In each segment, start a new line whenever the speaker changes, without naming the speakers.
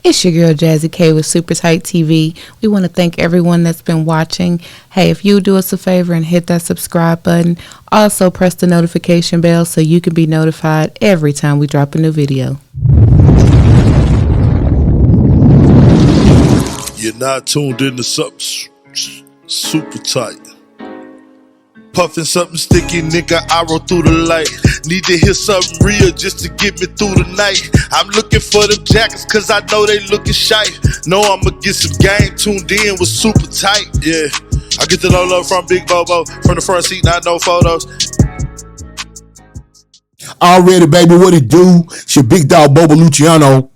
It's your girl Jazzy K with Super Tight TV. We want to thank everyone that's been watching. Hey, if you do us a favor and hit that subscribe button, also press the notification bell so you can be notified every time we drop a new video.
You're not tuned into something super tight. Puffin' something sticky, nigga, I roll through the light. Need to hear something real just to get me through the night. I'm looking for them jackets cause I know they looking shite. Know I'ma get some game tuned in with super tight, yeah. I get the low love from Big Bobo, from the front seat, not no photos.
Already, baby, what it do? It's your big dog, Bobo Luciano.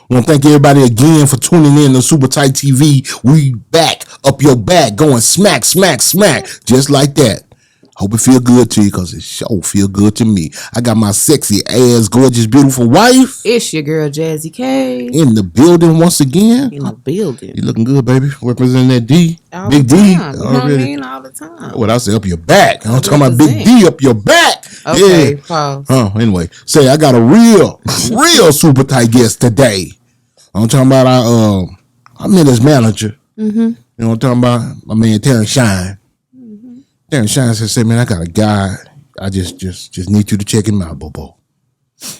I want to thank everybody again for tuning in to Super Tight TV. We back, up your back, going smack, smack, smack, just like that. Hope it feel good to you because it sure feel good to me. I got my sexy ass, gorgeous, beautiful wife.
It's your girl Jazzy K.
In the building once again.
In the building.
You looking good, baby. Representing that D.
All
Big
the
D.
time. You know what I mean? All the time.
What I say, up your back. I'm talking about Big D up your back.
Okay,
yeah.
pause.
Anyway, say I got a real super tight guest today. I'm talking about I met his manager. Mm-hmm. You know what I'm talking about? My man Terrence Shine. Mm-hmm. Terrence Shine said, man, I got a guy. I just need you to check him out, Bobo.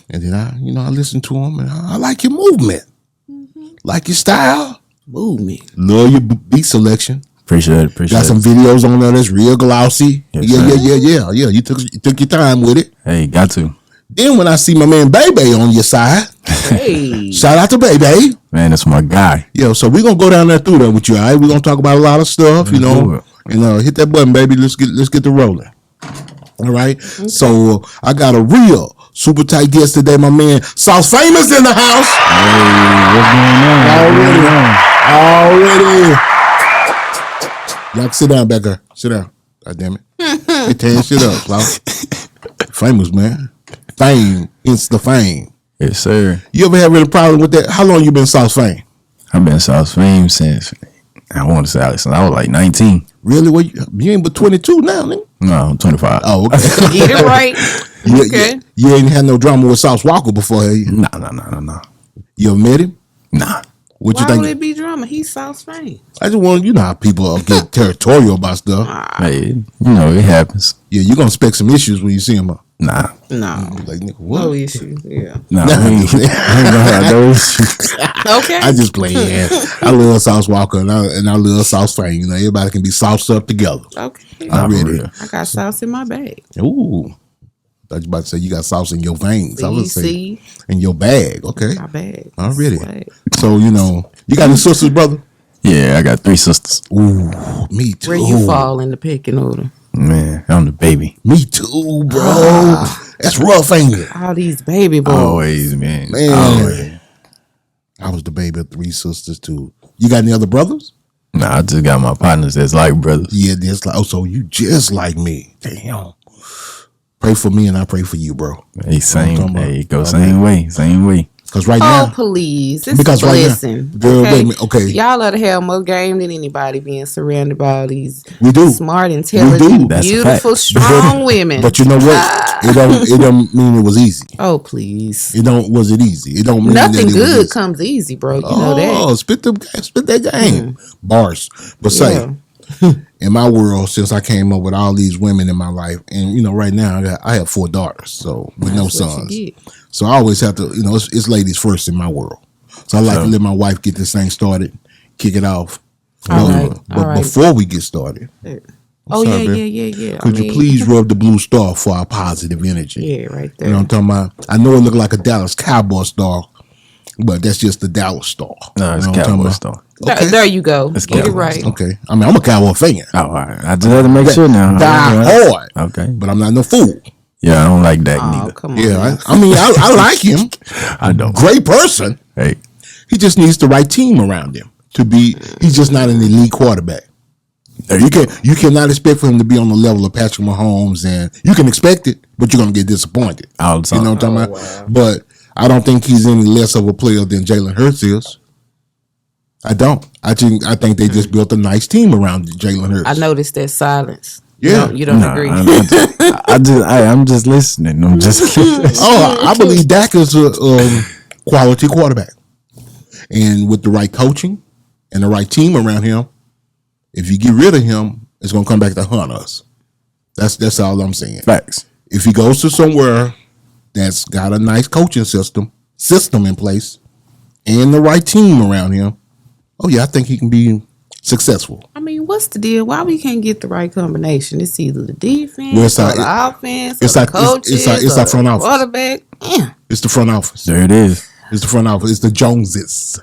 And then I listened to him and I like your movement. Mm-hmm. Like your style.
Movement.
Love your beat selection.
Appreciate it.
Got some videos on there that's real glossy.
Yes,
Yeah. You took your time with it.
Hey, got to.
Then when I see my man Bay on your side,
hey,
shout out to Bay.
Man, that's my guy.
Yeah, so we're gonna go down there through there with you, all right? We're gonna talk about a lot of stuff, hit that button, baby. Let's get to rolling. All right. Okay. So I got a real super tight guest today, my man SauceFame is in the house.
Hey, what's going on?
Already. Y'all can sit down, Becca. Sit down. God damn it. Hey, tear shit up, Sauce. Famous, man. Fame. It's the fame.
Yes, sir.
You ever have any problem with that? How long you been SauceFame?
I've been SauceFame since, I want to say, since I was like 19.
Really? Well, you ain't but 22 now, nigga?
No, I'm 25.
Oh, okay.
Get it right. Okay.
You ain't had no drama with Sauce Walker before, have you?
No.
You ever met him?
Nah.
What you
Why
think?
would it be drama? He's SauceFame.
I just want you know how people get territorial about stuff.
Hey, it happens.
Yeah, you're gonna expect some issues when you see him.
Nah.
No.
Like, nigga, what?
No issue. Yeah.
Nah, we ain't gonna have those.
Okay.
I just play. Yeah. I love Sauce Walker and I love SauceFame. You know, everybody can be sauced up together.
Okay.
I'm ready.
I got sauce in my bag.
Ooh. I was about to say you got sauce in your veins. I was saying
See?
in your bag. Okay.
My bag.
I'm ready.
Swag.
So, you got any sisters, brother?
Yeah, I got 3 sisters.
Ooh, me too.
Where you fall in the pecking order?
Man, I'm the baby.
Me too, bro. That's rough, ain't it?
All these baby boys.
Always, man.
Man. I was the baby of 3 sisters too. You got any other brothers?
Nah, I just got my partners that's like brothers.
Yeah, that's like, so you just like me. Damn. Pray for me and I pray for you, bro.
Hey, it goes same way.
Because right
Oh,
now,
please. It's
because
a
right now,
blessing.
girl, wait a minute, okay.
Y'all ought to have more game than anybody being surrounded by all these
We do.
smart, intelligent,
We do.
That's a
beautiful,
fact.
strong women.
But you know what? It don't mean it was easy.
Oh, please.
Was it easy? It don't mean
Nothing
that it was
good
easy.
comes easy, bro. You know that.
Oh, spit that game. Bars. But say, in my world, since I came up with all these women in my life, and right now I have 4 daughters, so with no sons. So I always have to, it's ladies first in my world. So I like to let my wife get this thing started, kick it off. But before we get started,
Yeah.
could you please rub the blue star for our positive energy?
Yeah, right there.
You know what I'm talking about? I know it look like a Dallas Cowboy star, but that's just the Dallas star.
No, it's Cowboy star.
Okay.
There you go.
It's
Get it
Cowboy
right.
star.
Okay. I mean, I'm a Cowboy fan.
Oh, all right. I just had to make sure now.
Die hard.
Okay.
But I'm not no fool.
Yeah, I don't like that
Oh,
neither.
come on.
Yeah, I like him.
I don't.
Great person.
Hey.
He just needs the right team around him to be. He's just not an elite quarterback. You cannot expect for him to be on the level of Patrick Mahomes, and you can expect it, but you're gonna get disappointed.
All the time.
You know what I'm talking
wow.
about? But I don't think he's any less of a player than Jalen Hurts is. I don't. I think they just built a nice team around Jalen Hurts.
I noticed that silence.
Yeah.
You don't agree.
I'm just listening. I'm just listening.
I believe Dak is a quality quarterback. And with the right coaching and the right team around him, if you get rid of him, it's gonna come back to haunt us. That's all I'm saying.
Facts.
If he goes to somewhere that's got a nice coaching system in place and the right team around him, oh yeah, I think he can be successful.
I mean, what's the deal? Why we can't get the right combination? It's either the defense,
Well,
or the offense,
it's
or
like
the coaches,
it's our front office.
quarterback. Yeah.
It's the front office.
There it is.
It's the front office. It's the Joneses.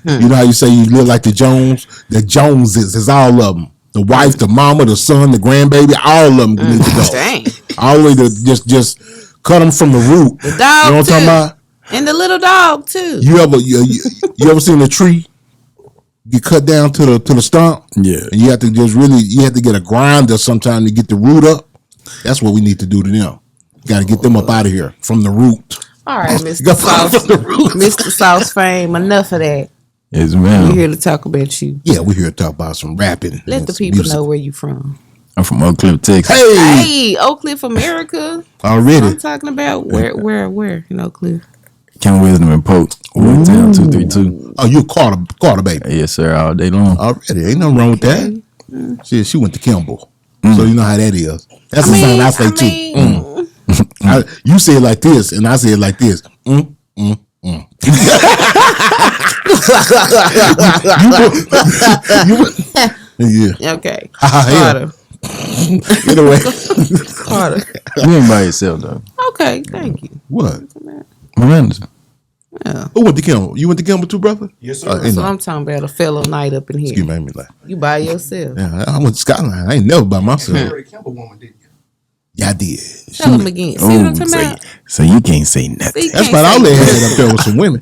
You know how you say you look like the Jones? The Joneses. It's all of them. The wife, the mama, the son, the grandbaby. All of them need to go.
Dang.
All the way to just cut them from the root.
The dog,
you know what
too.
I'm talking about?
And the little dog too.
You ever seen a tree get cut down to the stump?
Yeah.
And you have to get a grinder sometime to get the root up. That's what we need to do to them. Got to get them up out of here from the root.
All right, Mr. SauceFame. Enough of that.
Yes, ma'am.
We're here to talk about you.
Yeah, we're here to talk about some rapping.
Let the people know where you from.
I'm from Oak Cliff, Texas.
Hey, Oak Cliff, America.
Already.
I'm talking about where in Oak Cliff?
Count Wisdom and Pope. Town 232.
Oh, you a Carter baby.
Yes, sir. All day long.
Already. Ain't nothing wrong with that. She went to Kimball. So you know how that is. That's the song I say too. You say it like this, and I say it like this. Yeah.
Okay.
Yeah. Anyway.
Carter.
You ain't by yourself, though.
Okay, thank you.
What?
Miranda.
Yeah.
Who went to Kimball? You went to Kimball too, brother?
Yes, sir.
That's what I'm talking about. A fellow night up in here.
Excuse me, like.
You by yourself.
Yeah, I went to Scotland. I ain't never by myself.
You married a Campbell woman, didn't you?
Yeah, I did.
Tell him again. See what I'm talking about?
So you can't say nothing.
See,
That's
can't
about all
say
they had up there with some women.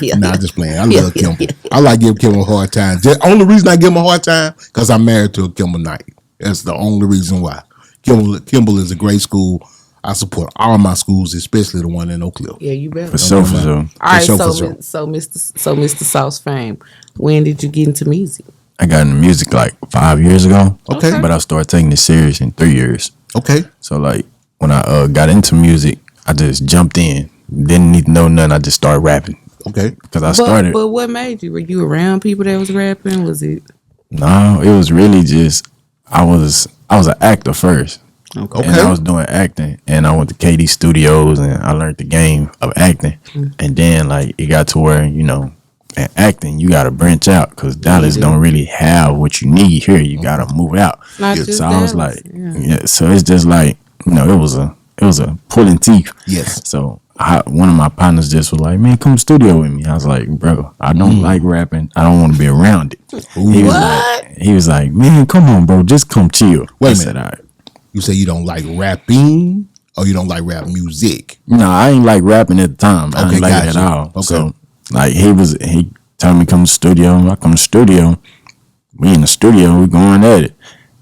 yeah.
Nah, I'm just playing. I love Kimball. I like giving Kimball a hard time. The only reason I give him a hard time because I'm married to a Kimball Knight. That's the only reason why. Kimball is a great school. I support all my schools, especially the one in Oak Cliff.
Yeah, you better.
For sure.
All right,
For
so
sure.
Mr. SauceFame, when did you get into music?
I got into music like 5 years ago.
Okay.
But I started taking it serious in 3 years.
Okay.
So like when I got into music, I just jumped in. Didn't need to know nothing. I just started rapping.
Okay.
Because I started.
But what made you? Were you around people that was rapping? Was it?
No, it was really just I was an actor first.
Okay.
And I was doing acting, and I went to KD Studios, and I learned the game of acting. And then, like, it got to where, you know, in acting, you got to branch out because Dallas don't really have what you need here. You got to move out.
Not just
So I was
Dallas,
like, yeah. So it's just like, you know, it was a pulling teeth.
Yes.
So one of my partners just was like, man, come to studio with me. I was like, bro, I don't like rapping. I don't want to be around it. He was like, man, come on, bro, just come chill.
Wait a minute.
I said, all right.
You say you don't like rapping or you don't like rap music?
No, I ain't like rapping at the time. I
Okay,
didn't like it
gotcha.
at all.
Okay.
So like he told me come to the studio. I come to the studio. We in the studio. We going at it.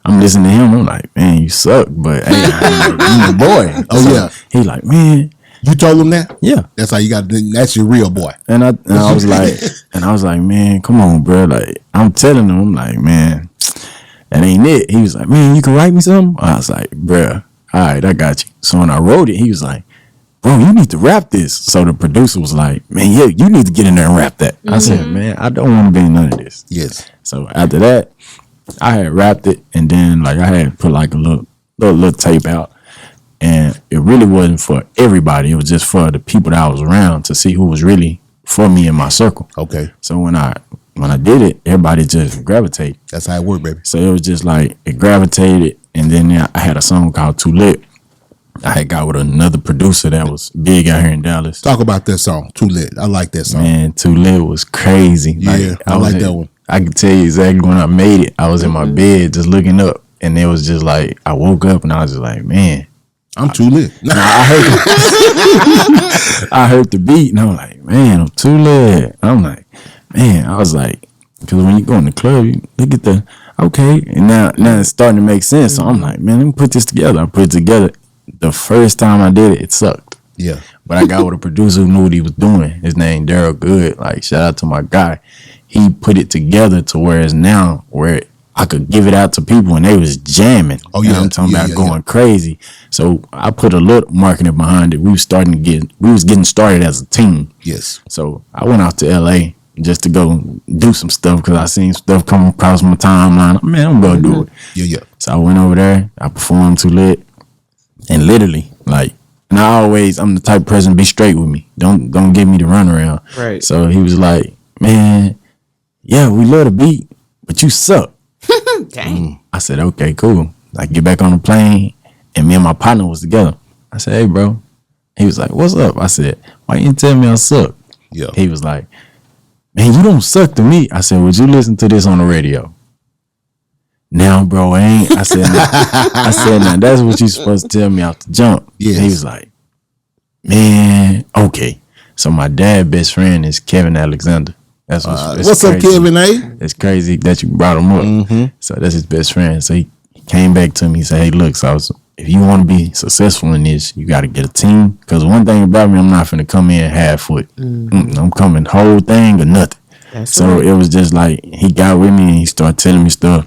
I'm listening to him. I'm like, man, you suck, but hey, you my boy.
Oh,
So
yeah.
He like, man,
You told him that?
yeah.
That's how you got. That's your real boy.
And I was like, man, come on, bro. Like I'm telling him, I'm like, man, that ain't it. He was like, man, you can write me something. I was like, bro, all right, I got you. So when I wrote it, he was like, bro, you need to rap this. So the producer was like, man, yeah, you need to get in there and rap that. I said, man, I don't want to be in none of this.
Yes.
So after that, I had rapped it, and then like I had put like a little tape out, and it really wasn't for everybody. It was just for the people that I was around to see who was really for me in my circle.
Okay.
So when I did it, everybody just gravitated.
That's how it worked, baby.
So it was just like it gravitated, and then I had a song called Too Lit. I had got with another producer that was big out here in Dallas.
Talk about that song, Too Lit. I like that song.
Man, Too Lit was crazy.
Yeah, I like that one.
I can tell you exactly when I made it. I was in my bed just looking up, and it was just like I woke up and I was just like, man,
I'm too lit.
I heard the beat, and I'm like, man, I'm too lit. I'm like, man, I was like, because when you go in the club, you look at the okay, and now it's starting to make sense. So I'm like, man, let me put this together. I put it together. The first time I did it, it sucked.
Yeah.
But I got with a producer who knew what he was doing. His name Daryl Good. Like, shout out to my guy. He put it together to where it's now where I could give it out to people and they was jamming.
Oh yeah,
I'm talking about going crazy. So I put a little marketing behind it. We was getting started as a team.
Yes.
So I went out to LA just to go do some stuff because I seen stuff come across my timeline. Man, I'm gonna do it.
Yeah.
So I went over there. I performed too lit, and literally like. And I'm the type of person be straight with me. Don't give me the runaround.
Right.
So he was like, man, yeah, we love the beat, but you suck.
Dang.
I said, okay, cool. I get back on the plane, and me and my partner was together. I said, hey, bro. He was like, what's up? I said, why you didn't tell me I suck?
Yeah.
He was like, man, you don't suck to me. I said, would you listen to this on the radio? Now, bro, I ain't. I said, now that's what you supposed to tell me off the jump.
Yes.
He was like, man, okay. So my dad's best friend is Kevin Alexander. That's
what's up, Kevin?
It's crazy that you brought him up.
Mm-hmm.
So that's his best friend. So he came back to me and said, hey, look, if you want to be successful in this, you got to get a team. Because one thing about me, I'm not finna come in half foot. I'm coming whole thing or nothing. It was just like he got with me and he started telling me stuff.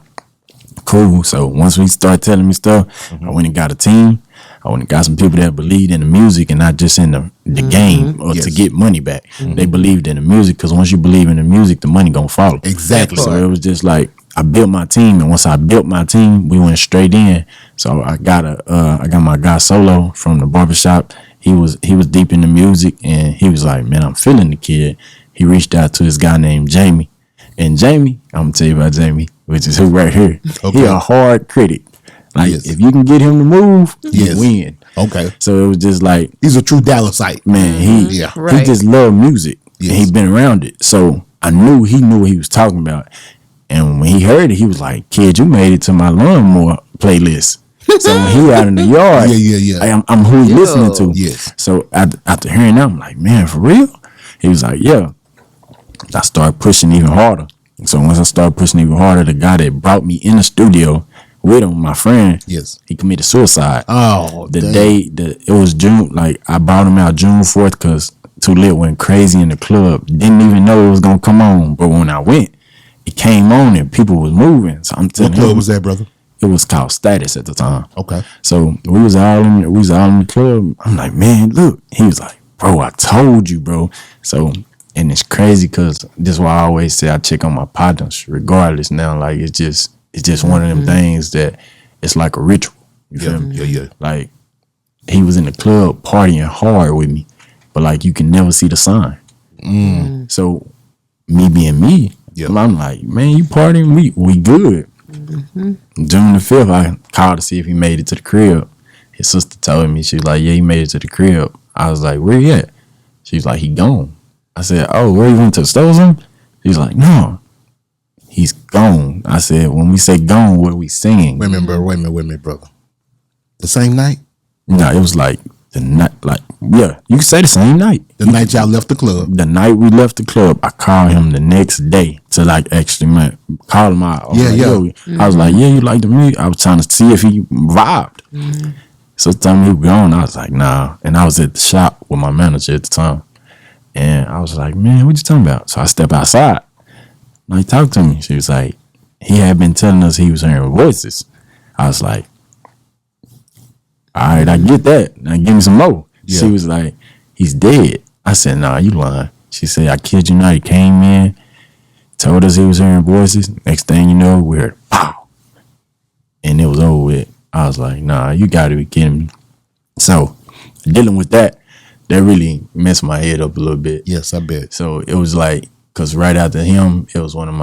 Cool. So once we started telling me stuff, I went and got a team. I went and got some people that believed in the music and not just in the game or to get money back. They believed in the music because once you believe in the music, the money gonna follow.
Exactly.
So it was just like I built my team, and once I built my team, we went straight in. So I got my guy Solo from the barbershop. He was deep in the music, and he was like, man, I'm feeling the kid. He reached out to this guy named Jamie. And Jamie, I'm gonna tell you about Jamie, which is who right here. Okay. He a hard critic. Like if you can get him to move, you win.
Okay.
So it was just like
he's a true Dallasite.
Man, he just loved music. Yes. And he's been around it. So I knew he knew what he was talking about. And when he heard it, he was like, kid, you made it to my lawnmower playlist. So when he out in the yard, I'm who he listening to.
Yes.
So after hearing that, I'm like, man, for real? He was like, yeah. I started pushing even harder. So once I started pushing even harder, the guy that brought me in the studio with him, my friend, he committed suicide.
Oh,
it was June, like I brought him out June 4th because Too Lit went crazy in the club. Didn't even know it was gonna come on, but when I went, it came on and people was moving. So I'm telling you,
what club was that, brother?
It was called Status at the time.
Okay.
So we was all in the club. I'm like, man, look. He was like, bro, I told you, bro. So. And it's crazy because this is why I always say I check on my partners regardless now. Like it's just one of them things that it's like a ritual. You feel me?
Yeah.
Like he was in the club partying hard with me, but like you can never see the sign. So me being me, I'm like, man, you partying, we good. June the 5th, I called to see if he made it to the crib. His sister told me, she was like, yeah, he made it to the crib. I was like, where he at? She's like, he gone. I said, oh, where you went to the store? He's like, no, he's gone. I said, when we say gone, what are we singing?
Wait a minute, brother. The same night?
No, it was like the night, you can say the same night.
The night y'all left the club?
The night we left the club, I called him the next day to actually call him out. I was like, yeah, you like the music? I was trying to see if he vibed. So the time he was gone, I was like, nah. And I was at the shop with my manager at the time. And I was like, man, what you talking about? So I stepped outside. And he talked to me. She was like, he had been telling us he was hearing voices. I was like, all right, I get that. Now give me some more. Yeah. She was like, he's dead. I said, nah, you lying. She said, I kid you not. He came in, told us he was hearing voices. Next thing you know, we heard, pow. And it was over with. I was like, nah, you got to be kidding me. So dealing with that really messed my head up a little bit.
Yes, I bet.
So it was like, because right after him, it was one of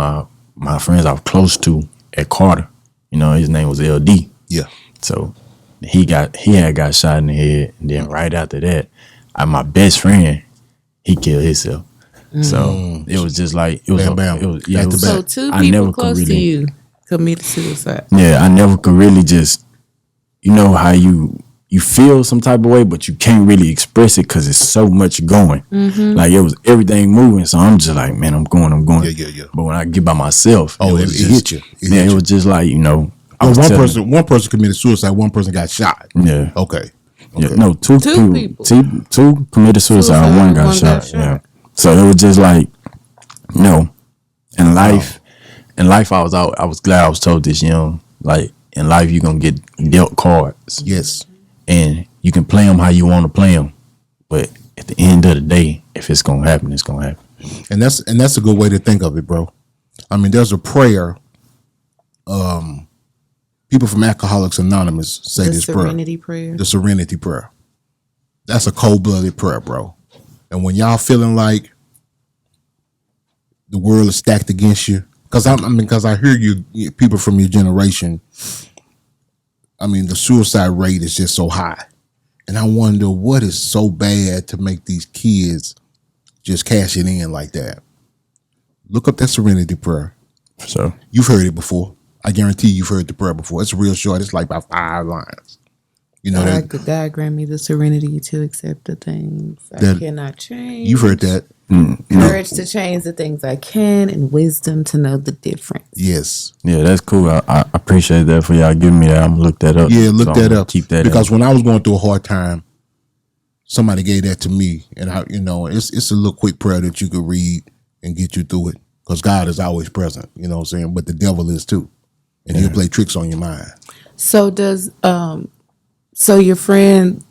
my friends I was close to at Carter. You know, his name was LD.
Yeah.
So he had got shot in the head. And then right after that, my best friend, he killed himself. So it was just like, it was,
so two people close to you committed suicide.
Yeah, I never could really just, you know how you feel some type of way, but you can't really express it because it's so much going. Like it was everything moving. So I'm just like, man, I'm going.
Yeah.
But when I get by myself,
it hit you.
It was just like, you know.
One person committed suicide. One person got shot.
Yeah.
Okay.
Yeah, no, two people. Two committed suicide. One got shot. Yeah. So it was just like, you know, in life, in life, I was glad I was told this young. Like in life, you're gonna get dealt cards.
Yes.
And you can play them how you want to play them, but at the end of the day, if it's gonna happen, it's gonna happen.
And that's a good way to think of it, bro. I mean, there's a prayer. People from Alcoholics Anonymous say this prayer. The Serenity Prayer. That's a cold-blooded prayer, bro. And when y'all feeling like the world is stacked against you, because I hear you people from your generation. I mean, the suicide rate is just so high, and I wonder what is so bad to make these kids just cash it in like that. Look up that Serenity Prayer.
So
you've heard it before. I guarantee you've heard the prayer before. It's real short. It's like about 5 lines. You know that
God grant me the serenity to accept the things I cannot change.
You've heard that.
Courage to change the things I can, and wisdom to know the difference.
Yes.
Yeah, that's cool. I appreciate that for y'all giving me that. I'm gonna look that up.
Yeah, look that up.
Keep that
because when I was going through a hard time, somebody gave that to me, and it's a little quick prayer that you could read and get you through it. Because God is always present, you know what I'm saying? But the devil is too, and he'll play tricks on your mind.
So does so your friend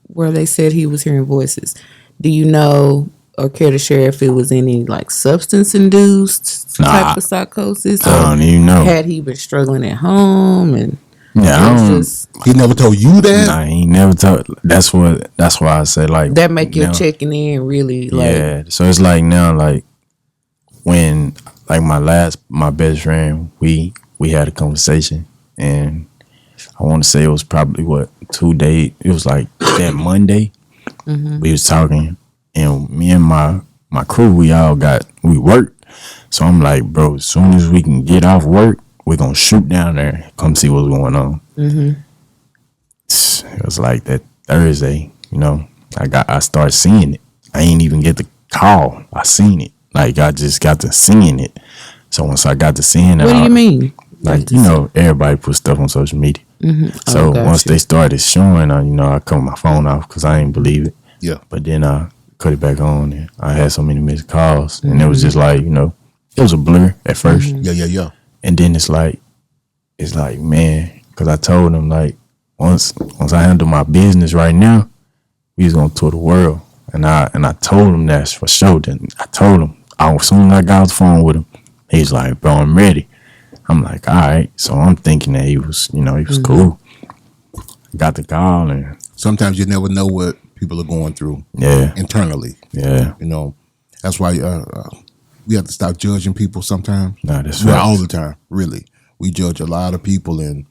where they said he was hearing voices, do you know or care to share if it was any like substance induced type of psychosis?
I don't even know.
Had he been struggling at home and
he never told you that?
Nah, he never told. That's why I said like
that make your checking in really like.
Yeah. So it's like now like when like my best friend, we had a conversation, and I want to say it was probably 2 days. It was like that Monday. We was talking, and me and my crew, we worked. So I'm like, bro, as soon as we can get off work, we're gonna shoot down there and come see what's going on. It was like that Thursday, I started seeing it. I ain't even get the call. I seen it. Like I just got to seeing it. So once I got to seeing it,
what do you mean?
Like everybody put stuff on social media. So once they started showing, I cut my phone off because I didn't believe it.
Yeah.
But then I cut it back on, and I had so many missed calls, and it was just like it was a blur at first.
Yeah.
And then it's like man, because I told them like once I handle my business right now, we was gonna tour the world, and I told him that for sure. Then I told him as soon as I got off the phone with him, he's like, bro, I'm ready. I'm like, all right. So I'm thinking that he was cool. Got the call, and
sometimes you never know what people are going through. Internally.
Yeah.
That's why we have to stop judging people sometimes.
Nah, that's
right. All the time, really. We judge a lot of people and,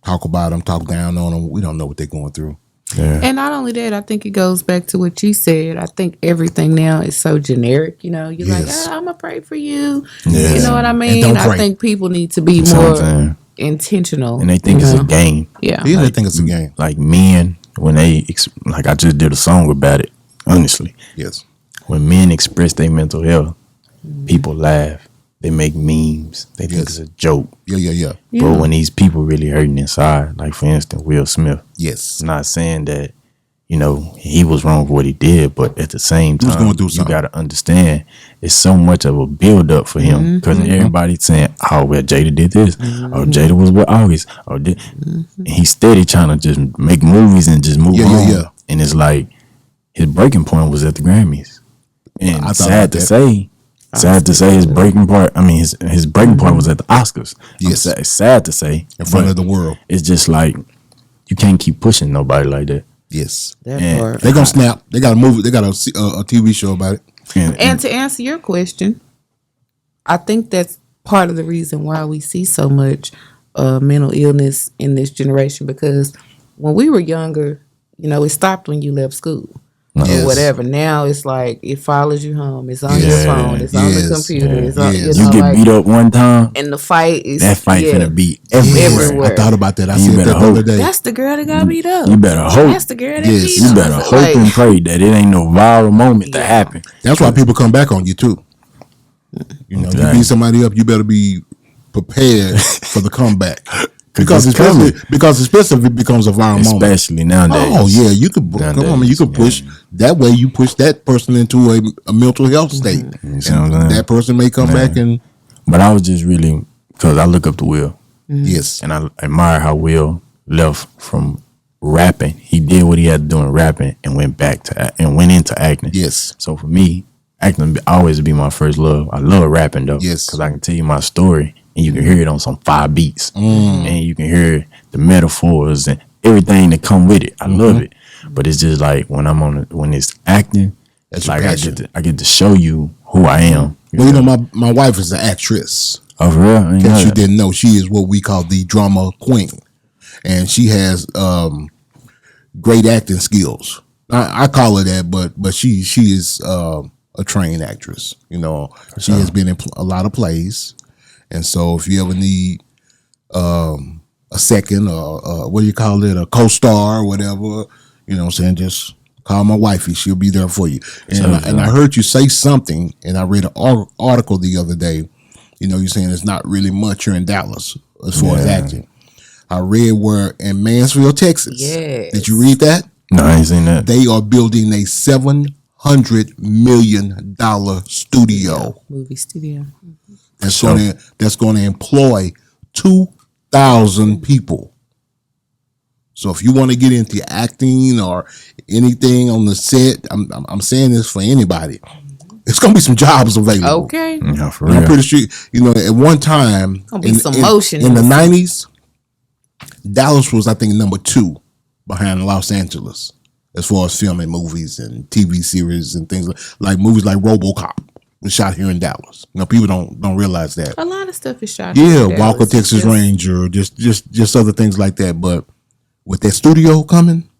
talk about them, talk down on them. We don't know what they're going through.
Yeah.
And not only that, I think it goes back to what you said. I think everything now is so generic. You're like, I'm going to pray for you.
Yes.
You know what I mean? I think people need to be more intentional.
And they think it's a game.
Yeah.
They think it's a game.
Like men, when they, like I just did a song about it, honestly.
Yes.
When men express their mental health, people laugh. They make memes. They think it's a joke.
Yeah.
But when these people really hurting inside, like for instance, Will Smith.
Yes.
Not saying that, he was wrong for what he did, but at the same time, you got to understand it's so much of a build up for him because everybody's saying, oh, well, Jada did this. Oh, Jada was with August. Oh, and he's steady trying to just make movies and just move on.
Yeah.
And it's like his breaking point was at the Grammys. And sad to say, his breaking part. I mean, his breaking point was at the Oscars.
Yes,
it's sad to say
in front of the world.
It's just like you can't keep pushing nobody like that.
Yes,
that
they're gonna snap. They got a movie. They got a TV show about it.
And to answer your question, I think that's part of the reason why we see so much mental illness in this generation. Because when we were younger, it stopped when you left school. Or whatever. Now it's like it follows you home. It's on your phone. It's on the computer. It's on,
you get beat up one time,
and the fight is
finna be
everywhere.
I thought about that. I said that the other day.
That's the girl that got beat up.
You better hope.
That's the girl that beat
You
up.
better hope and pray that it ain't no viral moment to happen.
That's why people come back on you too. You beat somebody up, you better be prepared for the comeback. Because especially if it becomes a viral moment.
Especially nowadays.
Oh yeah, you could you could push that way. You push that person into a mental health state, and that person may come back and
But I was just really, because I look up to Will.
Yes.
And I admire how Will left from rapping. He did what he had to do in rapping and went into acting.
Yes.
So for me, acting always be my first love. I love rapping though.
Yes.
Because I can tell you my story and you can hear it on some 5 beats. And you can hear the metaphors and everything that come with it. I love it. But it's just like when when it's acting,
That's
it's like
passion.
I get to show you who I am.
Well, you know, my wife is an actress.
Oh, for real?
In case you didn't know, she is what we call the drama queen. And she has great acting skills. I call her that, but she is a trained actress. You know, she has been in a lot of plays. And so if you ever need a second or what do you call it, a co-star or whatever, you know what I'm saying, just call my wifey. She'll be there for you. And I heard you say something, and I read an article the other day. You know, you're saying it's not really much here in Dallas as far as acting. I read where in Mansfield, Texas.
Yes.
Did you read that?
No, I ain't seen that.
They are building a $700 million studio.
Movie studio.
That's going to employ 2,000 people. So if you want to get into acting or anything on the set, I'm saying this for anybody. It's going to be some jobs available.
Okay.
Yeah, for
And I'm
real.
pretty sure, you know, at one time
Gonna be some motion
in the
in the
90s, Dallas was, I think, number 2 behind Los Angeles as far as filming movies and TV series and things like movies like RoboCop was shot here in Dallas. You know, people don't realize that.
A lot of stuff is shot.
Yeah,
in Dallas.
Walker, Texas Ranger, just other things like that. But with that studio coming,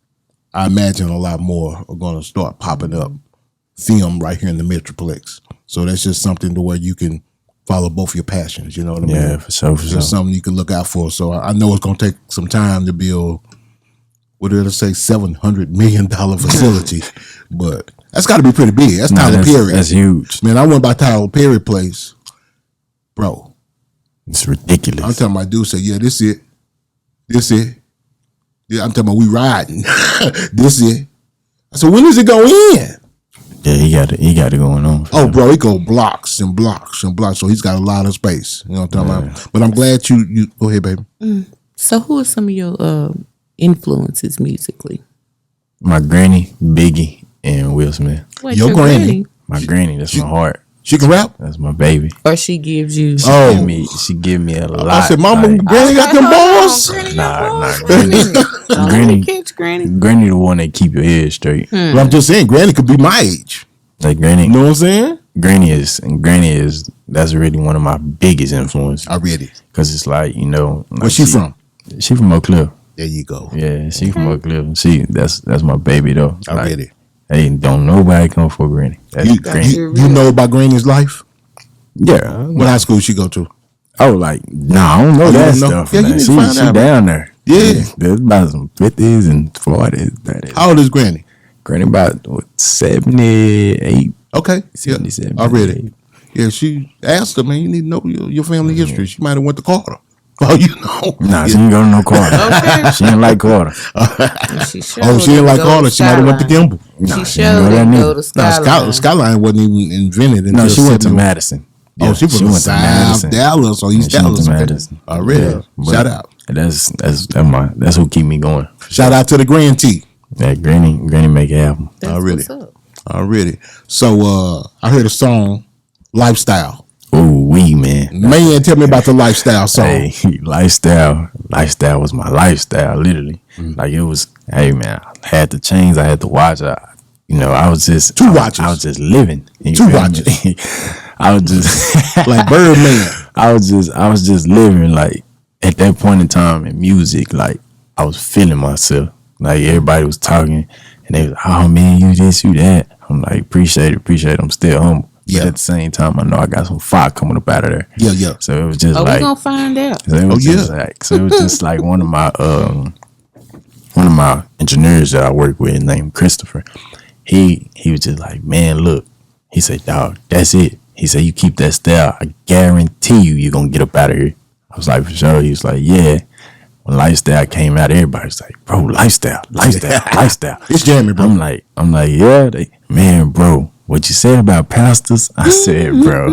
I imagine a lot more are going to start popping up, film right here in the Metroplex. So that's just something to where you can follow both your passions. You know what I mean?
Yeah, for sure.
Just something you can look out for. So I know it's going to take some time to build, what did I say, $700 million facility. But that's got to be pretty big. That's Tyler Perry.
That's huge.
Man, I went by Tyler Perry place. Bro.
It's ridiculous.
I'm telling my dude, say, yeah, this it. This it. Yeah, I'm talking about we riding. This it. I said, when does it go in?
Yeah, he got it going on.
Oh, bro, he go blocks and blocks and blocks. So he's got a lot of space. You know what I'm talking about? But I'm glad you go ahead, baby.
So who are some of your influences musically?
My granny, Biggie, and Will Smith.
Wait,
Your granny?
My granny, that's my heart.
She can rap?
That's my baby.
Or she gives you?
She give me a lot.
I said, Mama,
like,
Granny got them balls?
Granny. Granny the one that keep your head straight.
But I'm just saying, Granny could be my age.
Like Granny.
You know what I'm saying?
Granny is that's really one of my biggest influences.
I read it.
Cause it's like, you know. Like
Where's she from?
She from Oak Cliff.
There you go.
Yeah, she from Oak Cliff. That's my baby though.
I read it.
Hey, don't nobody come for Granny. That's Granny.
You know about Granny's life?
Yeah.
What high school she go to?
Oh, like, nah, I don't know
you
that
don't know?
stuff.
Yeah, you
man.
need to find
She
out.
down there.
Yeah.
There's about some 50s and 40s. That is.
How old is Granny?
Granny about, 78.
Okay.
77.
I read it. Yeah, she asked her, man, you need to know your family history. She might have went to Carter. Oh, you know.
Nah, she ain't go to no Carter. She ain't like Carter.
She
She didn't like Carter. She might have went to Kimball.
Nah,
She
she ain't
showed
go
them
that
go
neither.
to
No,
Skyline.
Skyline wasn't even invented until
No, she went to
71.
Madison.
Oh, she from
went to
South
Madison.
Dallas or East
Yeah, she went
Dallas.
to Madison.
I read it.
But
Shout out.
That's who keep me going.
Shout out to the Grand T.
That Granny make it happen.
That's
Already.
what's up.
Already. So I heard a song, Lifestyle.
Ooh, man.
Man, tell me about the Lifestyle song.
Hey, lifestyle was my lifestyle, literally. Like it was, hey man, I had to change, I had to watch. I was just
Two watches.
I was just living. You
Two
feel me?
watches.
I was just
Like Birdman.
I was just living. Like at that point in time in music, like I was feeling myself. Like everybody was talking, and they was, oh man, you this, you that. I'm like, appreciate it. I'm still humble.
Yeah.
But at the same time, I know I got some fire coming up out of there.
Yeah.
So it was just
Oh,
like,
we gonna find out.
so it was just like one of my engineers that I work with named Christopher. He was just like, man, look. He said, dog, that's it. He said, you keep that style, I guarantee you're gonna get up out of here. I was like, for sure. He was like, yeah. When Lifestyle came out, everybody was like, bro, lifestyle.
It's jamming, bro.
I'm like, yeah, man, bro. What you said about pastors? I said, bro.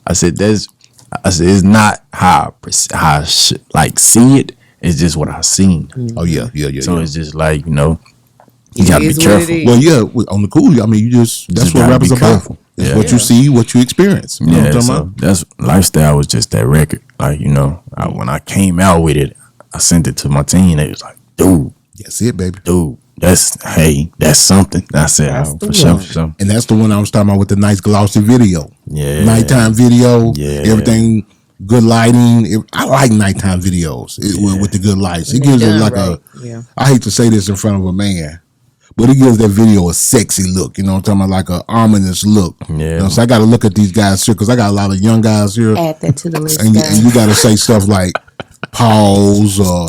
I said it's not how I should like see it. It's just what I seen.
Oh yeah.
So it's just like, you know, you gotta be careful.
Well, yeah, on the cool. I mean, that's
just
what
gotta
rappers
be
about.
careful.
It's
Yeah.
what you see, what you experience. You know what I'm talking
so
about?
that's lifestyle was just that record. Like, you know, when I came out with it, I sent it to my team. They was like, dude,
That's it, baby.
that's something. I said, for sure.
And that's the one I was talking about with the nice glossy video.
Yeah.
Nighttime video.
Yeah.
Everything, good lighting. I like nighttime videos with the good lights. It gives it like I hate to say this in front of a man, but it gives that video a sexy look. You know what I'm talking about? Like an ominous look.
Yeah.
You know, so I got to look at these guys here because I got a lot of young guys here.
Add that to the list.
And you got to say stuff like pause or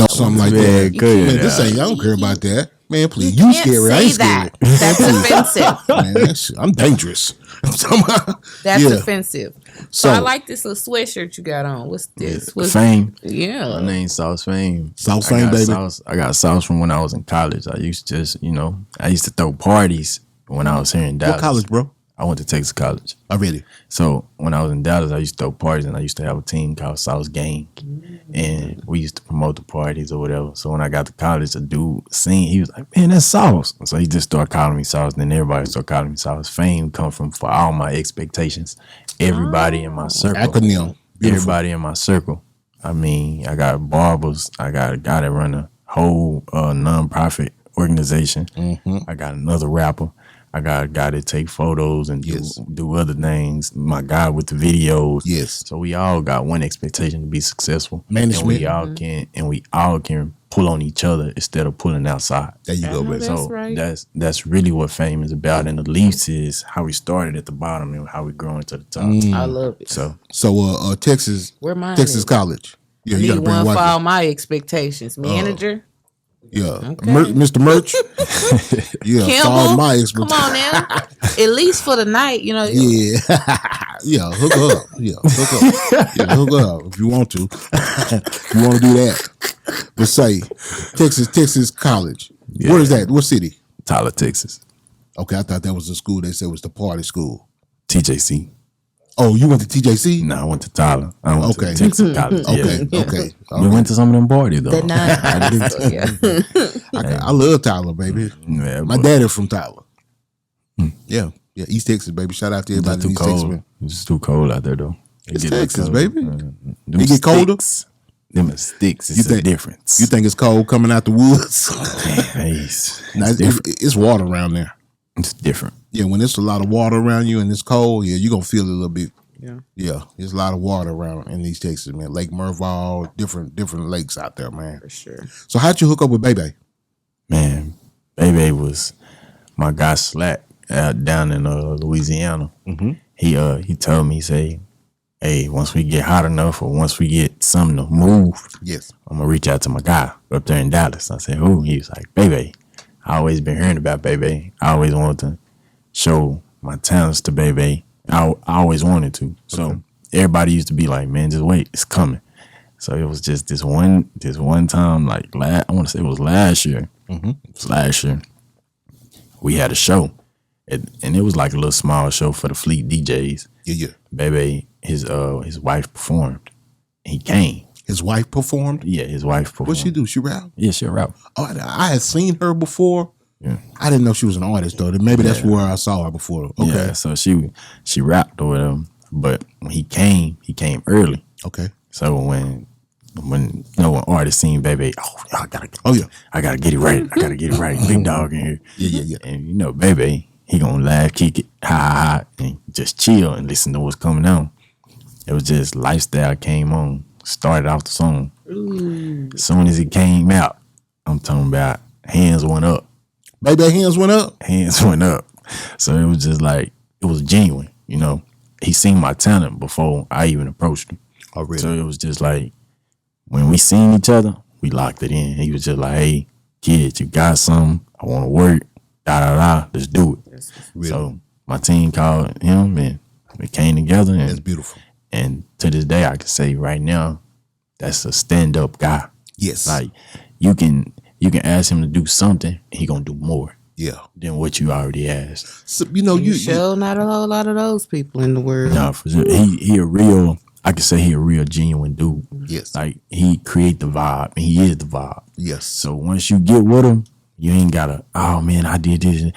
something like that.
Good.
Man, this ain't, I don't care about that. Man, please, you scary. I ain't scary.
That's offensive.
Man, I'm dangerous.
That's offensive. So
So
I like this little sweatshirt you got on. What's this?
Fame.
Yeah.
My name's SauceFame.
SauceFame, baby.
I got sauce from when I was in college. I used to just, you know, I used to throw parties when I was here in Dallas.
What college, bro?
I went to Texas College.
Already.
So when I was in Dallas, I used to throw parties, and I used to have a team called Sauce Gang, and we used to promote the parties or whatever. So when I got to college, a dude seen, he was like, "Man, that's Sauce." So he just started calling me Sauce, and then everybody started calling me Sauce. Fame come from for all my expectations. Everybody in my circle,
Acronym. Beautiful.
everybody in my circle. I mean, I got barbers. I got a guy that run a whole nonprofit organization. I got another rapper. I got a guy that take photos and do other things. My guy with the videos.
Yes.
So we all got one expectation to be successful.
Management.
And we all can pull on each other instead of pulling outside.
There you go, baby.
That's
So
right.
that's really what fame is about. And the least is how we started at the bottom and how we growing to the top.
I love it.
So
Texas.
Where mine
Texas
is?
College. Yeah,
I
you got to
need
bring
one for
wife.
all my expectations. Manager.
Yeah.
Okay.
Mr. Merch. Yeah. For all
Campbell.
my
Come
expectations.
on now. At least for the night, you know.
Yeah. Yeah. Hook her up. Yeah. Hook up. Yeah. Hook her up if you want to. If you want to do that. But say, Texas College.
Yeah.
Where is that? What city?
Tyler, Texas.
Okay, I thought that was the school they said was the party school.
TJC.
Oh, you went to TJC?
No, I went to Tyler. I went
Okay.
to Texas College.
Okay,
Yeah.
okay. All
We
right.
went to some of them parties though.
The night.
I love Tyler, baby.
Yeah,
My
but
daddy from Tyler. Yeah, East Texas, baby. Shout out to
it's
everybody
too
in East Texas,
cold.
man.
It's too cold out there though.
It's
get that
Texas,
cold.
baby.
Them
It get colder?
sticks, them sticks. It's a difference.
You think it's cold coming out the woods?
Hey, it's
Nah,
different.
it's water around there.
It's different.
Yeah, when there's a lot of water around you and it's cold, yeah, you're going to feel it a little bit.
Yeah.
Yeah, there's a lot of water around in East Texas, man. Lake Merval, different lakes out there, man.
For sure.
So how'd you hook up with Bay?
Man, Baby was my guy Slack down in Louisiana. He told me, he say, "Hey, once we get hot enough or once we get something to move,
Yes.
I'm gonna reach out to my guy up there in Dallas." I said, "Who?" He was like, "Baby." I always been hearing about Baby. I always wanted to show my talents to Baby. I always wanted to. So everybody used to be like, "Man, just wait, it's coming." So it was just this one time, like I want to say it was last year. It was last year. We had a show, and it was like a little small show for the Fleet DJs.
Yeah.
Baby, his wife performed. He came.
His wife performed?
Yeah, his wife performed.
What she do? She rap?
Yeah, she rap.
Oh, I had seen her before.
Yeah.
I didn't know she was an artist though. Maybe that's where I saw her before. Okay.
Yeah, so she rapped or whatever. But when he came early.
Okay.
So when when artists sing Baby, I gotta get it right. I gotta get it right. Big dog in here.
Yeah.
And Baby, he gonna laugh, kick it, ha, and just chill and listen to what's coming on. It was just lifestyle came on, started off the song. As soon as it came out, I'm talking about hands went up.
Baby, hands went up?
Hands went up. So it was just like, it was genuine, He seen my talent before I even approached him.
Oh, really?
So it was just like, when we seen each other, we locked it in. He was just like, "Hey, kid, you got something? I want to work. Let's do it."
Really?
So my team called him and we came together. And,
That's beautiful.
And to this day, I can say right now, that's a stand-up guy.
Yes.
Like you can ask him to do something, he gonna do more. than what you already asked.
So, you
sure not a whole lot of those people in the world.
No, for sure. He a real. I could say he a real genuine dude.
Yes.
Like he create the vibe, and he is the vibe.
Yes.
So once you get with him, you ain't gotta. Oh man, I did this.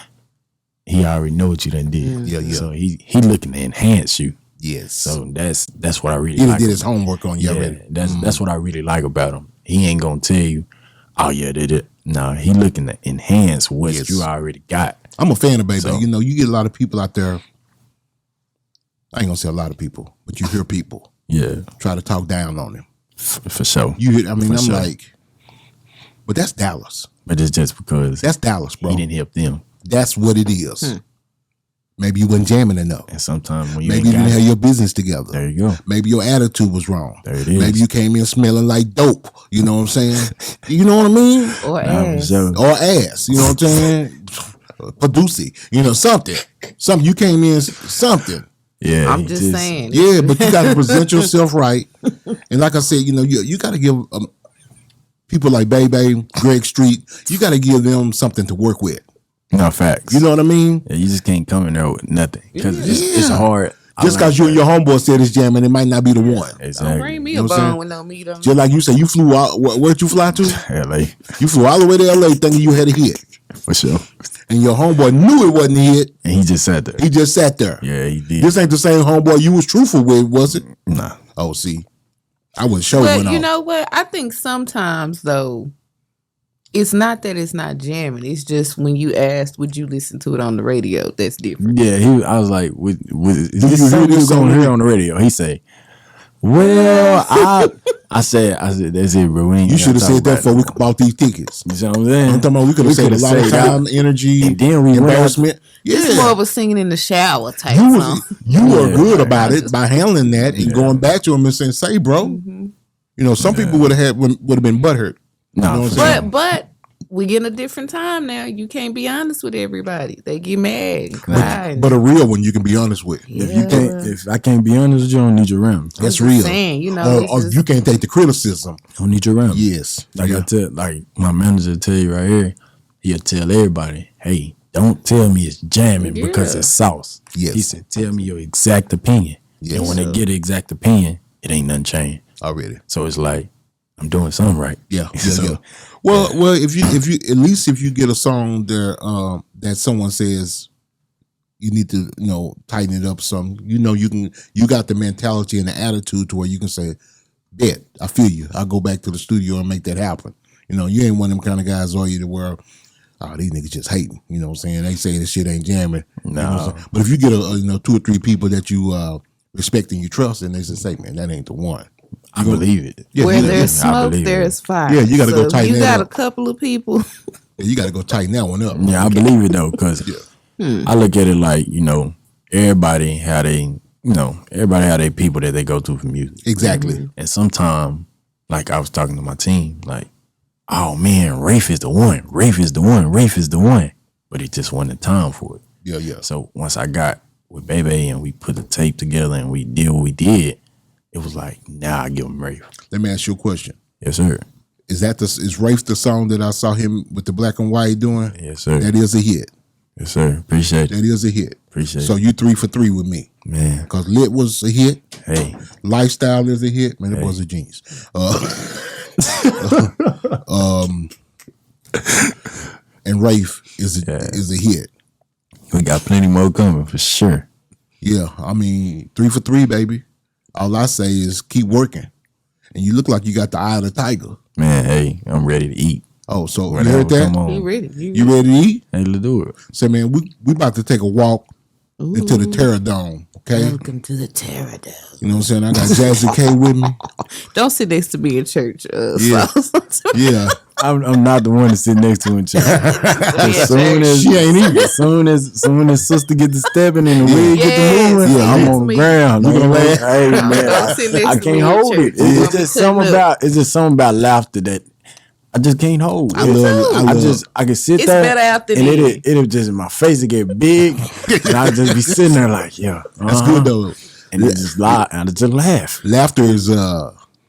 He already know what you done did.
Yeah.
So he looking to enhance you.
Yes.
So that's what I really
he
like.
did his homework on you already.
That's what I really like about him. He ain't gonna tell you, oh yeah, they did. No, he looking to enhance what you already got.
I'm a fan of Bay.
So,
you get a lot of people out there. I ain't gonna say a lot of people, but you hear people try to talk down on him.
For sure.
You hear, I'm
sure.
like, but that's Dallas.
But it's just because
That's Dallas, bro.
he didn't help them.
That's what it is. Maybe you wasn't jamming enough.
And sometimes when you
Maybe you didn't have your business together.
there you go.
Maybe your attitude was wrong.
There it is.
Maybe you came in smelling like dope. You know what I'm saying? You know what I mean?
Or
Nah, for
ass.
sure.
Or ass. You know what I'm saying? Producy. Something. Something. You came in something.
Yeah,
I'm
he
just saying.
Yeah, but you got to present yourself right. And like I said, you got to give people like Bay, Greg Street, you got to give them something to work with.
No facts.
You know what I mean?
Yeah, you just can't come in there with nothing because it's hard.
Just because you and your homeboy said it's jamming, it might not be the one.
Exactly.
Don't bring me a bone with no meat on it.
Just like you said, you flew out. Where'd you fly to?
LA
You flew all the way to LA thinking you had a hit.
for sure.
And your homeboy knew it wasn't a hit.
And he just sat there.
He just sat there.
Yeah, he did.
This ain't the same homeboy you was truthful with, was it?
Nah.
Oh, see. I was sure
But
went
you
on.
know what? I think sometimes though, it's not that it's not jamming. It's just when you asked, would you listen to it on the radio? That's different.
Yeah, I was like, is
you
this
hear
something
this
you gonna
song?
hear on the radio? He say, well, I said, that's it, bro. We ain't
You
gotta
should have
talk
said that
about
before
it.
we bought these tickets.
You see what I'm saying?
I'm talking about we could have saved a lot of time, energy,
and then we
embarrassment.
It's more
Yeah.
of a singing in the shower type
You
song.
were
Yeah.
good about it by handling that and going back to him and saying, say, bro. Some people would have been butthurt.
No,
You know what I'm
for
saying?
But we in a different time now. You can't be honest with everybody. They get mad and cry.
But a real one you can be honest with.
If I can't be honest with you, I don't need your rim.
That's
I'm
real.
just saying,
Or you can't take the criticism.
I don't need your rim.
Yes.
Like I tell, like my manager tell you right here, he'll tell everybody, hey, don't tell me it's jamming because it's sauce.
Yes.
He said, tell me your exact opinion.
Yes.
And when they get an exact opinion, it ain't nothing changed.
Already.
So it's like, I'm doing something right.
Yeah.
So,
Yeah. Well, if you at least if you get a song there that someone says you need to tighten it up some, you got the mentality and the attitude to where you can say, bet, I feel you. I'll go back to the studio and make that happen. You ain't one of them kind of guys, are you, to where these niggas just hating. You know what I'm saying? They say this shit ain't jamming. You know what I'm saying? But if you get a 2 or 3 people that you respect and you trust, and they say, man, that ain't the one.
I believe it.
Yeah,
Where
you
there's
I
smoke,
believe
there's fire.
Yeah, you gotta go
So
tighten
you
that
got
up.
a couple of people.
You got to go tighten that one up.
Yeah, I believe it though, because I look at it like, everybody had their people that they go to for music.
Exactly.
And sometimes, like I was talking to my team, like, oh man, Rafe is the one. Rafe is the one. Rafe is the one. But it just wasn't the time for it.
Yeah, yeah.
So once I got with Bay and we put the tape together and we did what we did, it was like, now I give him Rafe.
Let me ask you a question.
Yes, sir.
Is Rafe the song that I saw him with the black and white doing?
Yes, sir.
That is a hit.
Yes, sir. Appreciate it.
That is a hit.
Appreciate
So
it.
you 3 for 3 with me.
Man.
Because Lit was a hit.
Hey.
Lifestyle is a hit. Man, it was a genius. And Rafe is a hit.
We got plenty more coming for sure.
Yeah, 3 for 3, baby. All I say is keep working. And you look like you got the eye of the tiger.
Man, hey, I'm ready to eat.
Oh, so you
Whatever
heard that?
come on.
You ready?
You ready to eat?
Hey, let's do it.
Say, man, we about to take a walk into the Terror Dome, okay?
Welcome to the Terror Dome.
You know what I'm saying? I got Jazzy K with me.
Don't sit next to me in church.
Yeah.
Sauce.
Yeah.
I'm not the one to sit next to him. As soon as
She ain't even.
As soon as sister get to stepping and the wig get to
Yes,
moving,
yeah,
I'm
that's
on the
me.
ground.
You gonna laugh?
Hey man,
Don't sit next
I
to me
can't
in
hold
church.
it.
You gonna
It's
be
just
cutting
something
up.
about laughter that I just can't hold.
I
I can sit
It's
there
better out than
and
in.
it'll just my face will get big and I just be sitting there like, yeah,
That's good though.
and it just lie and I just laugh.
Laughter is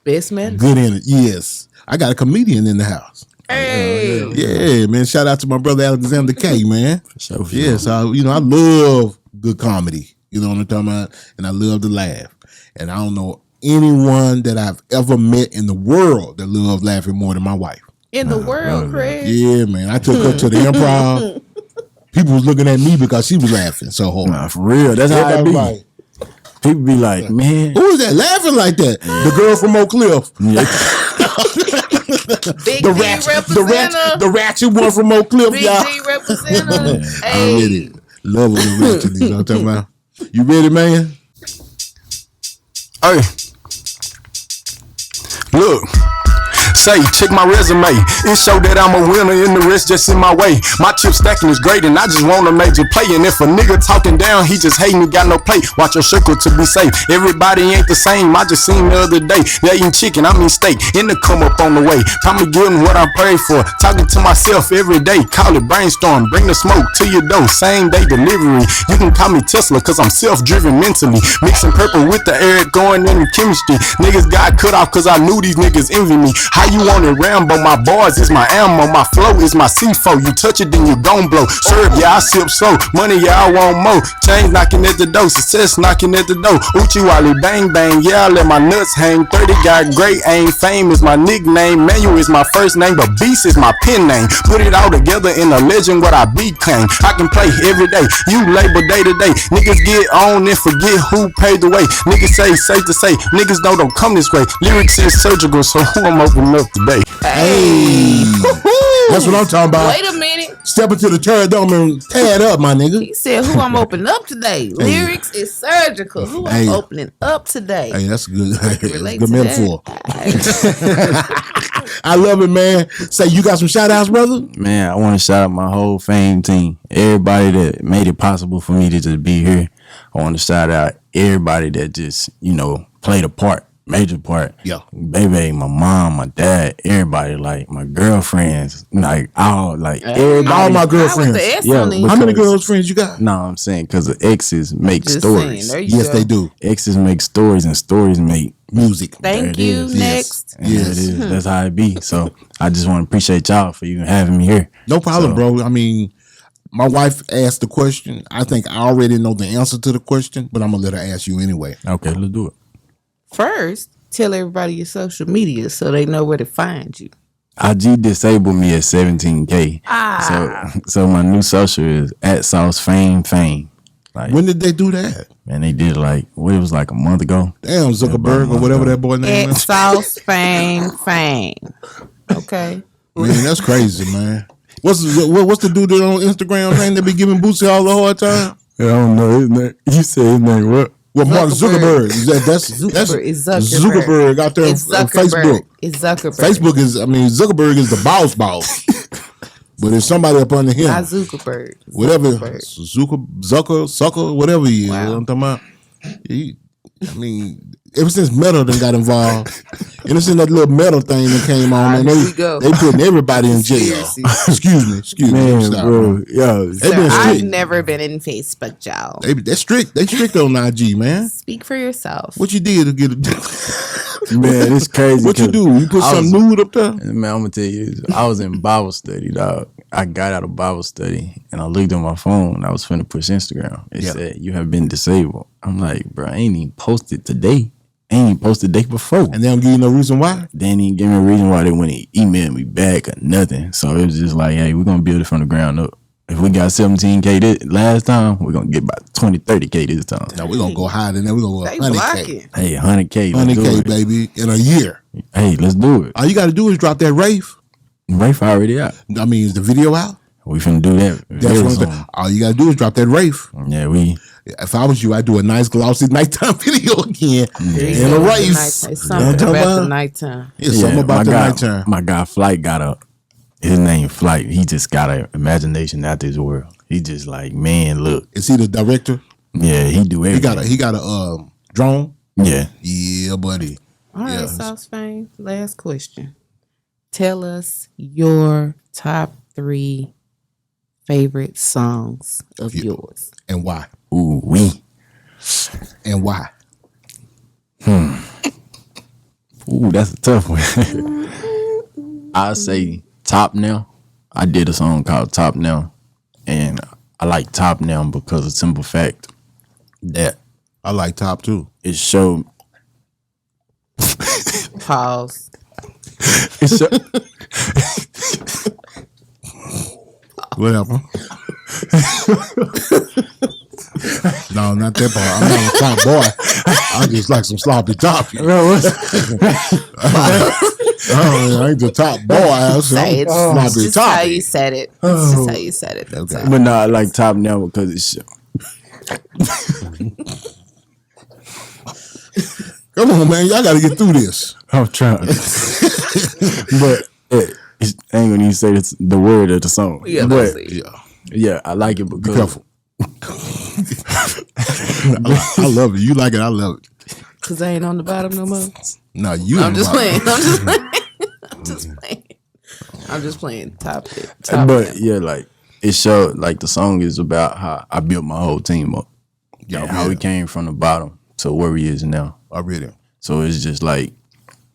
Best man.
good in it. Yes. I got a comedian in the house.
Hey.
Yeah, man. Shout out to my brother Alexander K, man.
For sure.
Yeah, so I love good comedy. You know what I'm talking about? And I love to laugh. And I don't know anyone that I've ever met in the world that loves laughing more than my wife.
In the world, Craig.
Yeah, man. I took her to the improv. People was looking at me because she was laughing so hard.
Nah, for real. That's how it be.
Like,
People be like, man.
who is that laughing like that? The girl from Oak Cliff.
Yeah.
Big D representative.
The ratchet one from Oak Cliff,
Big
y'all.
D representative.
I'm
Hey.
with it. Love the ratchet. You know what I'm talking about? You ready, man?
Hey, look. Say, check my resume. It show that I'm a winner and the rest just in my way. My chip stacking is great and I just want a major play. And if a nigga talking down, he just hating, he got no play. Watch your circle to be safe. Everybody ain't the same. I just seen the other day. They eating chicken, I mean steak. In the come up on the way. Probably getting what I prayed for. Talking to myself every day. Call it brainstorm. Bring the smoke to your door. Same day delivery. You can call me Tesla cause I'm self-driven mentally. Mixing purple with the air going in the chemistry. Niggas got cut off cause I knew these niggas envy me. How you want it, Rambo? My bars is my ammo. My flow is my C4. You touch it, then you gon' blow. Serve, yeah, I sip slow. Money, yeah, I want more. Chains knocking at the door. Success knocking at the door. Uchi Wally, bang, bang. Yeah, I let my nuts hang. 30 got great aim. Fame is my nickname. Manuel is my first name. But Beast is my pen name. Put it all together in a legend what I became. I can play every day. You label day to day. Niggas get on and forget who paid the way. Niggas say, safe to say. Niggas know don't come this way. Lyrics is surgical, so who I'm opening up today?
Hey. That's what I'm talking about.
Wait a minute.
Step into the Terradome and tear it up, my nigga.
He said, who I'm opening up today? Lyrics is surgical. Who I'm opening up today?
Hey, that's good.
relate
Good
to
metaphor. I love it, man. Say, you got some shout outs, brother?
Man, I want to shout out my whole Fame team. Everybody that made it possible for me to just be here. I want to shout out everybody that just, played a part. Major part.
Yeah.
Baby, my mom, my dad, everybody, like my girlfriends, like everybody.
All my girlfriends.
Yeah,
how many girlfriends you got?
No, I'm saying because the exes make
Just
stories.
saying, yes,
they do.
Exes make stories and stories make
music.
Thank you. Next.
Yes.
It is. That's how it be. So I just want to appreciate y'all for even having me here.
No problem, bro. I mean, my wife asked the question. I think I already know the answer to the question, but I'm going to let her ask you anyway.
Okay, let's do it.
First, tell everybody your social media so they know where to find you.
IG disabled me at 17K. So my new social is at SauceFame. Like,
when did they do that?
Man, they did it was like a month ago.
Damn, Zuckerberg or whatever that boy name
At
is.
SauceFame. Okay.
Man, that's crazy, man. What's the dude that on Instagram thing that be giving Boosie all the hard time?
I don't know his name. You say his name what?
Well, Mark Zuckerberg. That's Zuckerberg out there on Facebook.
It's Zuckerberg.
Facebook is, Zuckerberg is the boss. But it's somebody up under him.
Not Zuckerberg.
Whatever.
Zuckerberg.
Sucker, whatever he is.
Wow.
You know what I'm talking about? Ever since metal done got involved, and it's in that little metal thing that came on, man, they putting everybody in jail. Excuse me.
Man,
Stop,
bro. Yo,
I've never been in Facebook, y'all.
They're strict. They strict on IG, man.
Speak for yourself.
What you did to get it?
Man, it's crazy.
What you do? You put some nude up there?
Man, I'm gonna tell you this. I was in Bible study, dog. I got out of Bible study and I looked on my phone. I was finna push Instagram. It said, you have been disabled. I'm like, bro, I ain't even posted today. I ain't even posted the day before.
And they don't give you no reason why?
They didn't even give me a reason why they wouldn't email me back or nothing. So it was just like, hey, we're gonna build it from the ground up. If we got 17K last time, we're gonna get about 20, 30K this time.
No, we're gonna go higher than that. We're gonna go 100K.
Hey, 100K.
100K, baby, in a year.
Hey, let's do it.
All you gotta do is drop that Rafe.
Rafe already out.
Is the video out?
We finna do that.
That's what all you gotta do is drop that Rafe.
Yeah,
if I was you, I'd do a nice glossy nighttime video again. In a race.
It's something about the nighttime.
It's something about the nighttime.
My guy Flight his name Flight. He just got an imagination out this world. He just like, man, look.
Is he the director?
Yeah, he do everything.
He got a drone?
Yeah.
Yeah, buddy.
All right, SauceFame. Last question. Tell us your top 3 favorite songs of yours.
And why?
Ooh, we.
And why?
Ooh, that's a tough one. I'll say Top Now. I did a song called Top Now, and I like Top Now because of the simple fact that
I like Top too.
it showed.
Pause.
It showed
What happened? No, not that part. I'm not a top boy. I just like some sloppy toppy. I ain't the top boy. I'm
Say it.
sloppy
It's just how
toppy.
you said it. It's just how you said it. That's
Okay.
all.
but no, I like Top Now because it's.
Come on, man. Y'all got to get through this.
I'm trying, but I ain't gonna even say it's the word of the song.
Yeah,
but
let's see.
yeah, I like it
Be
because
careful. I love it. You like it. I love it.
Cause I ain't on the bottom no more.
No, you.
I'm just
playing.
playing. I'm just playing. I'm just playing. Top it. Top
but
it.
yeah, like it showed like the song is about how I built my whole team up and how we came from the bottom to where we is now.
I read it.
So it's just like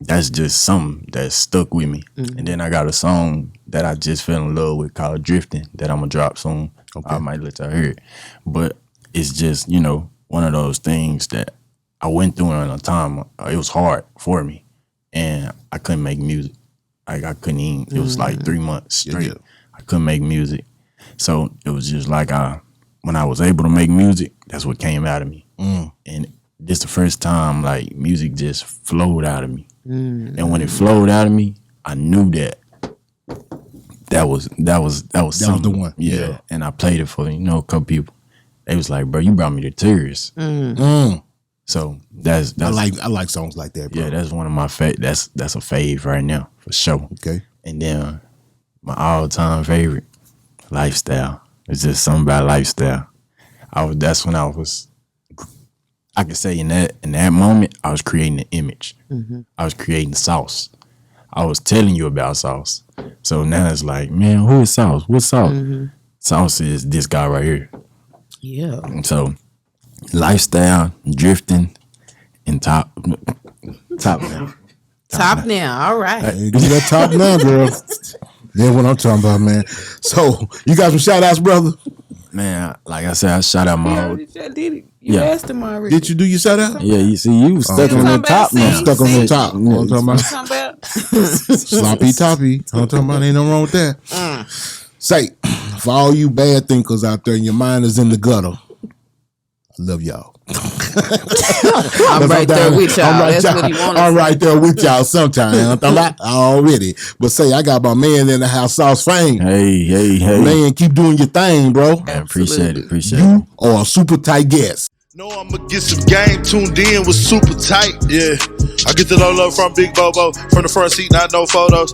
that's just something that stuck with me. And then I got a song that I just fell in love with called Drifting that I'm gonna drop soon.
Okay.
I might let y'all hear it. But it's just, you know, one of those things that I went through in a time. It was hard for me. And I couldn't make music. Like I couldn't even, it was like 3 months straight.
Yeah.
I couldn't make music. So it was just like when I was able to make music, that's what came out of me. And this the first time like music just flowed out of me. And when it flowed out of me, I knew that was something.
the one.
Yeah.
Yeah.
And I played it for, you know, a couple people. They was like, bro, you brought me to tears. So that's
I like songs like that, bro.
yeah, that's one of my that's a fave right now for sure.
Okay.
And then my all-time favorite, Lifestyle. It's just something about lifestyle. That's when I could say in that moment, I was creating an image. I was creating sauce. I was telling you about sauce. So now it's like, man, who is Sauce? What's Sauce? Sauce is this guy right here.
Yeah.
So Lifestyle, Drifting, and Top Now.
Top now. All right.
Hey, give me that top now, girl. That's what I'm talking about, man. So, you got some shout outs, brother?
Man, like I said, I shout out my whole.
did it. You asked him already.
Did you do your shout out?
Yeah, you see, you was stuck on the top now.
Stuck on the top. You know what I'm talking about?
Talking about?
Sloppy toppy. You know what I'm talking about? Ain't no wrong with that. Say, for all you bad thinkers out there and your mind is in the gutter, I love y'all.
I'm right there with y'all. That's what he wanted.
I'm right there with y'all sometime. I'm talking about already. But say, I got my man in the house, SauceFame.
Hey.
Man, keep doing your thing, bro.
Man, appreciate it.
You are a super tight guest.
Know I'ma get some game tuned in with super tight, yeah. I get it all up from Big Bobo, from the front seat, not no photos.